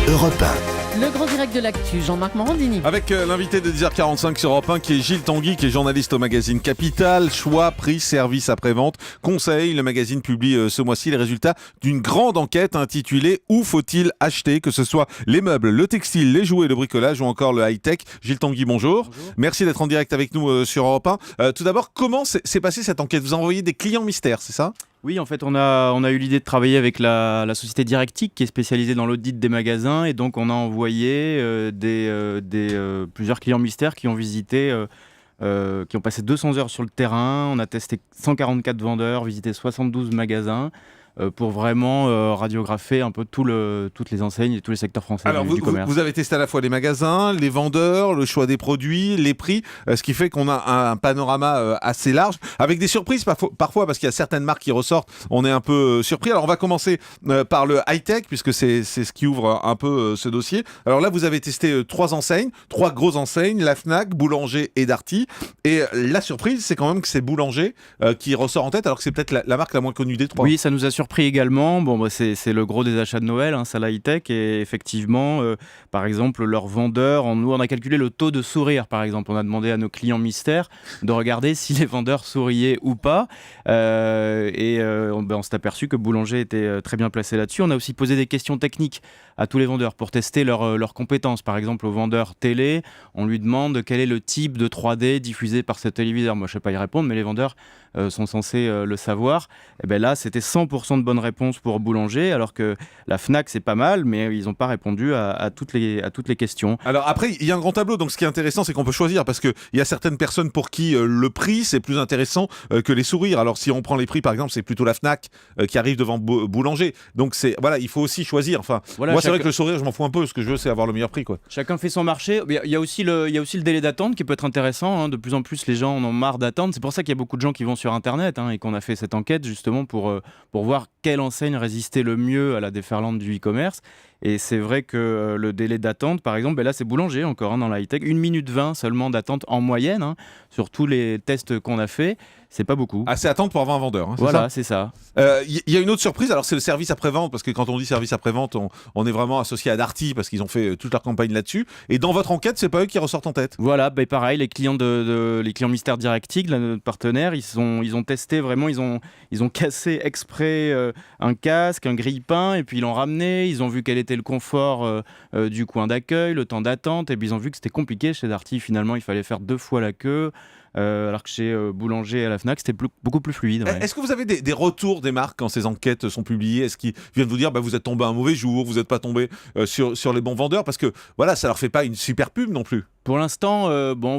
Europe 1. Le grand direct de l'actu, Jean-Marc Morandini. Avec l'invité de 10h45 sur Europe 1 qui est Gilles Tanguy, qui est journaliste au magazine Capital. Choix, prix, service après-vente, conseil. Le magazine publie ce mois-ci les résultats d'une grande enquête intitulée « Où faut-il acheter ?» Que ce soit les meubles, le textile, les jouets, le bricolage ou encore le high-tech. Gilles Tanguy, bonjour. Merci d'être en direct avec nous sur Europe 1. Tout d'abord, comment s'est passée cette enquête ? Vous envoyez des clients mystères, c'est ça ? Oui, en fait, on a eu l'idée de travailler avec la société Directic qui est spécialisée dans l'audit des magasins, et donc on a envoyé plusieurs clients mystères qui ont visité, qui ont passé 200 heures sur le terrain. On a testé 144 vendeurs, visité 72 magasins pour vraiment radiographer un peu toutes les enseignes et tous les secteurs français. Alors du commerce. Vous avez testé à la fois les magasins, les vendeurs, le choix des produits, les prix, ce qui fait qu'on a un panorama assez large, avec des surprises parfois, parce qu'il y a certaines marques qui ressortent, on est un peu surpris. Alors on va commencer par le high-tech, puisque c'est ce qui ouvre un peu ce dossier. Alors là, vous avez testé trois grosses enseignes, la Fnac, Boulanger et Darty. Et la surprise, c'est quand même que c'est Boulanger qui ressort en tête, alors que c'est peut-être la marque la moins connue des trois. Oui, ça nous a surpris également. Bon, c'est le gros des achats de Noël, ça la high-tech. Et effectivement, par exemple, leurs vendeurs, nous on a calculé le taux de sourire, par exemple. On a demandé à nos clients mystères de regarder si les vendeurs souriaient ou pas. On s'est aperçu que Boulanger était très bien placé là-dessus. On a aussi posé des questions techniques à tous les vendeurs pour tester leurs compétences. Par exemple, au vendeur télé, on lui demande quel est le type de 3D diffusé par ce téléviseur. Moi, je ne sais pas y répondre, mais les vendeurs sont censés le savoir. Et bien là, c'était 100% de bonnes réponses pour Boulanger, alors que la Fnac, c'est pas mal, mais ils n'ont pas répondu à toutes les questions. Alors après, il y a un grand tableau, donc ce qui est intéressant, c'est qu'on peut choisir, parce qu'il y a certaines personnes pour qui le prix, c'est plus intéressant que les sourires. Alors si on prend les prix, par exemple, c'est plutôt la Fnac qui arrive devant Boulanger. Donc il faut aussi choisir. Enfin, voilà, moi, c'est vrai que le sourire, je m'en fous un peu. Ce que je veux, c'est avoir le meilleur prix, quoi. Chacun fait son marché. Il y a aussi le délai d'attente qui peut être intéressant. De plus en plus, les gens en ont marre d'attendre. C'est pour ça qu'il y a beaucoup de gens qui vont sur Internet et qu'on a fait cette enquête justement pour voir quelle enseigne résistait le mieux à la déferlante du e-commerce. Et c'est vrai que le délai d'attente, par exemple, là c'est Boulanger encore dans la high-tech, 1 minute 20 seulement d'attente en moyenne sur tous les tests qu'on a fait. C'est pas beaucoup. Assez attendre pour avoir un vendeur. Voilà, c'est ça. Y a une autre surprise, alors c'est le service après-vente, parce que quand on dit service après-vente, on est vraiment associé à Darty, parce qu'ils ont fait toute leur campagne là-dessus. Et dans votre enquête, c'est pas eux qui ressortent en tête. Voilà, pareil, les clients les clients mystères Directic, notre partenaire, ils ont testé vraiment, ils ont cassé exprès un casque, un grille-pain, et puis ils l'ont ramené, ils ont vu quel était le confort du coin d'accueil, le temps d'attente, et puis ils ont vu que c'était compliqué chez Darty. Finalement, il fallait faire 2 fois la queue. Alors que chez Boulanger et à la Fnac, c'était beaucoup plus fluide. Ouais. Est-ce que vous avez des retours des marques quand ces enquêtes sont publiées ? Est-ce qu'ils viennent vous dire vous êtes tombé un mauvais jour, vous n'êtes pas tombé sur les bons vendeurs ? Parce que voilà, ça leur fait pas une super pub non plus. Pour l'instant,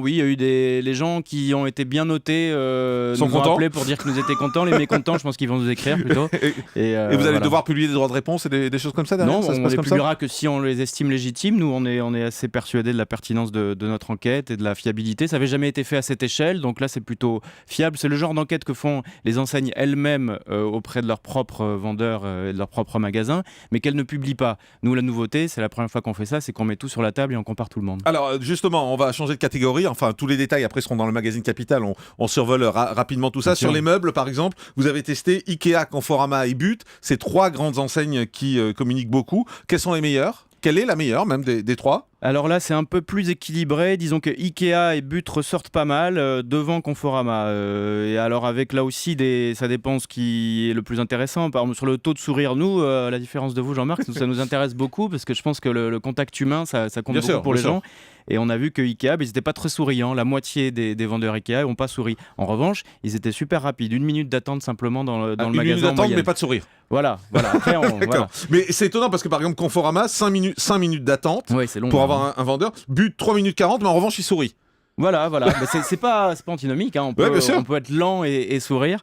oui, il y a eu les gens qui ont été bien notés, nous ont appelé pour dire qu'ils nous étaient contents. Les mécontents, je pense qu'ils vont nous écrire plutôt. Et vous allez devoir publier des droits de réponse et des choses comme ça derrière ? Non, ça on les publiera que si on les estime légitimes. Nous, on est assez persuadés de la pertinence de notre enquête et de la fiabilité. Ça n'avait jamais été fait à cette échelle, donc là, c'est plutôt fiable. C'est le genre d'enquête que font les enseignes elles-mêmes auprès de leurs propres vendeurs et de leurs propres magasins, mais qu'elles ne publient pas. Nous, la nouveauté, c'est la première fois qu'on fait ça, c'est qu'on met tout sur la table et on compare tout le monde. Alors, justement, on va changer de catégorie. Enfin, tous les détails après seront dans le magazine Capital. On survole rapidement tout ça. Sur les meubles, par exemple, vous avez testé Ikea, Conforama et But. C'est 3 grandes enseignes qui communiquent beaucoup. Quelles sont les meilleures ? Quelle est la meilleure, même des 3 ? Alors là, c'est un peu plus équilibré. Disons que Ikea et But ressortent pas mal devant Conforama. Et alors avec là aussi, ça dépend ce qui est le plus intéressant. Par exemple, sur le taux de sourire, nous, à la différence de vous, Jean-Marc, ça nous intéresse beaucoup parce que je pense que le contact humain, ça compte beaucoup pour les gens. Et on a vu que Ikea, ils n'étaient pas très souriants. La moitié des vendeurs Ikea n'ont pas souri. En revanche, ils étaient super rapides. 1 minute d'attente simplement dans le magasin. 1 minute d'attente, mais pas de sourire. Voilà. Après, voilà. Mais c'est étonnant parce que par exemple, Conforama, 5 minutes d'attente c'est long, pour avoir un vendeur. But 3 minutes 40, mais en revanche, il sourit. Voilà. Mais c'est pas antinomique. On peut être lent et sourire.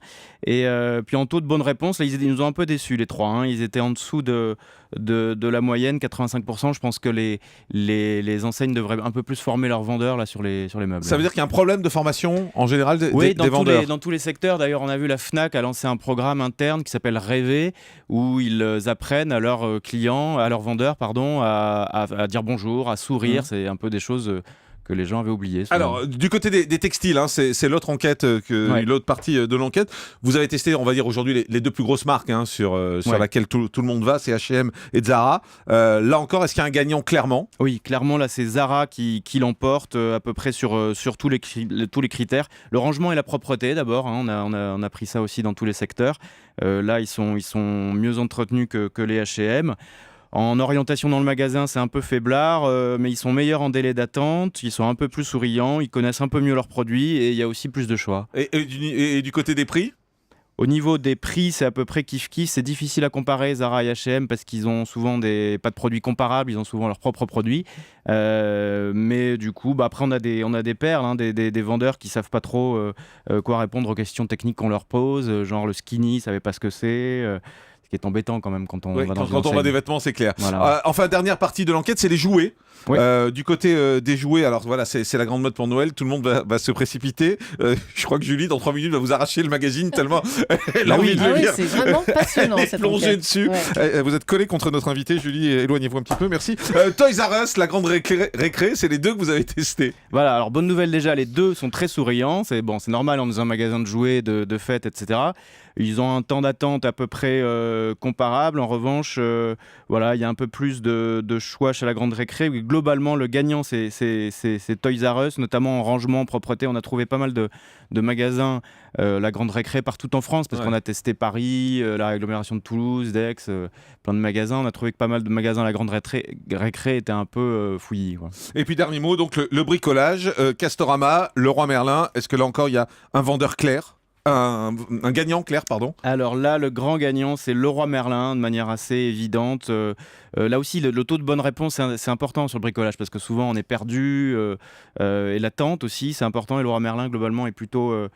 Et puis en taux de bonne réponse, là, ils nous ont un peu déçus les 3. Ils étaient en dessous de la moyenne, 85%. Je pense que les enseignes devraient un peu plus former leurs vendeurs là, sur les meubles. Ça veut dire qu'il y a un problème de formation en général des vendeurs. Dans tous les secteurs. D'ailleurs, on a vu la Fnac a lancé un programme interne qui s'appelle Rêver, où ils apprennent à leurs clients, à leurs vendeurs, à dire bonjour, à sourire. C'est un peu des choses les gens avaient oublié. Souvent. Alors, du côté des textiles, hein, c'est l'autre enquête, l'autre partie de l'enquête. Vous avez testé, on va dire aujourd'hui, les deux plus grosses marques sur laquelle tout le monde va, c'est H&M et Zara. Là encore, est-ce qu'il y a un gagnant clairement ? Oui, clairement, là, c'est Zara qui l'emporte à peu près sur tous les critères. Le rangement et la propreté, d'abord. Hein, on a pris ça aussi dans tous les secteurs. Là, ils sont mieux entretenus que les H&M. En orientation dans le magasin, c'est un peu faiblard, mais ils sont meilleurs en délai d'attente, ils sont un peu plus souriants, ils connaissent un peu mieux leurs produits et il y a aussi plus de choix. Et du côté des prix ? Au niveau des prix, c'est à peu près kiff-kiff. C'est difficile à comparer Zara et H&M parce qu'ils ont souvent pas de produits comparables, ils ont souvent leurs propres produits. Mais du coup, après on a des perles, hein, des vendeurs qui savent pas trop quoi répondre aux questions techniques qu'on leur pose, genre le skinny, ils savaient pas ce que c'est. Ce qui est embêtant quand même quand on va dans une quand on enseigne. voit des vêtements, c'est clair. Voilà. Enfin, dernière partie de l'enquête, c'est les jouets. Oui. Du côté des jouets, alors voilà, c'est la grande mode pour Noël, tout le monde va se précipiter. Je crois que Julie, dans 3 minutes, va vous arracher le magazine tellement elle a envie de le lire. C'est vraiment passionnant cette Plonger enquête. dessus. Ouais. Vous êtes collé contre notre invité, Julie, éloignez-vous un petit peu, merci. Toys R Us, la grande récré, c'est les deux que vous avez testés. Voilà, alors bonne nouvelle déjà, les deux sont très souriants. C'est normal, on est dans un magasin de jouets, de fêtes, etc. Ils ont un temps d'attente à peu près comparable. En revanche, il y a un peu plus de choix chez la grande récré. Globalement, le gagnant, c'est Toys R Us, notamment en rangement, en propreté. On a trouvé pas mal de magasins, la grande récré, partout en France, parce qu'on a testé Paris, la agglomération de Toulouse, d'Aix, plein de magasins. On a trouvé que pas mal de magasins, la grande récré étaient un peu fouillis. Quoi. Et puis dernier mot, donc le bricolage, Castorama, Leroy Merlin. Est-ce que là encore, il y a un vendeur clair ? Un gagnant clair, pardon. Alors là, le grand gagnant, c'est Leroy Merlin, de manière assez évidente. Là aussi, le taux de bonne réponse, c'est important sur le bricolage, parce que souvent, on est perdu. Et l'attente aussi, c'est important. Et Leroy Merlin, globalement, est plutôt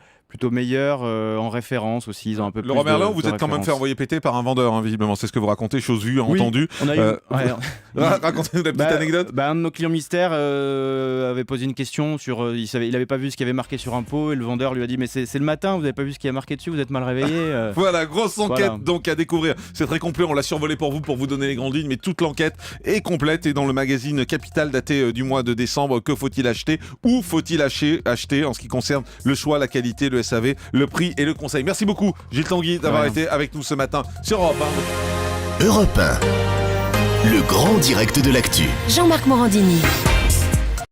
meilleur en référence aussi. Ils ont un peu Leroy plus Merlin, de vous êtes quand même référence. fait envoyer péter par un vendeur, hein, visiblement. C'est ce que vous racontez, chose vue, entendue. On a eu... Racontez-nous la petite anecdote. Un de nos clients mystères avait posé une question sur... il n'avait pas vu ce qu'il y avait marqué sur un pot, et le vendeur lui a dit « Mais c'est le matin, vous n'avez pas vu ce qu'il y a marqué dessus, vous êtes mal réveillé. » Voilà, grosse enquête donc à découvrir. C'est très complet, on l'a survolé pour vous donner les grandes lignes, mais toute l'enquête est complète et dans le magazine Capital daté du mois de décembre. Que faut-il acheter ou faut-il acheter en ce qui concerne le choix, la qualité, le SAV, le prix et le conseil. Merci beaucoup Gilles Tanguy d'avoir été avec nous ce matin sur Europe 1. Europe 1, le grand direct de l'actu. Jean-Marc Morandini.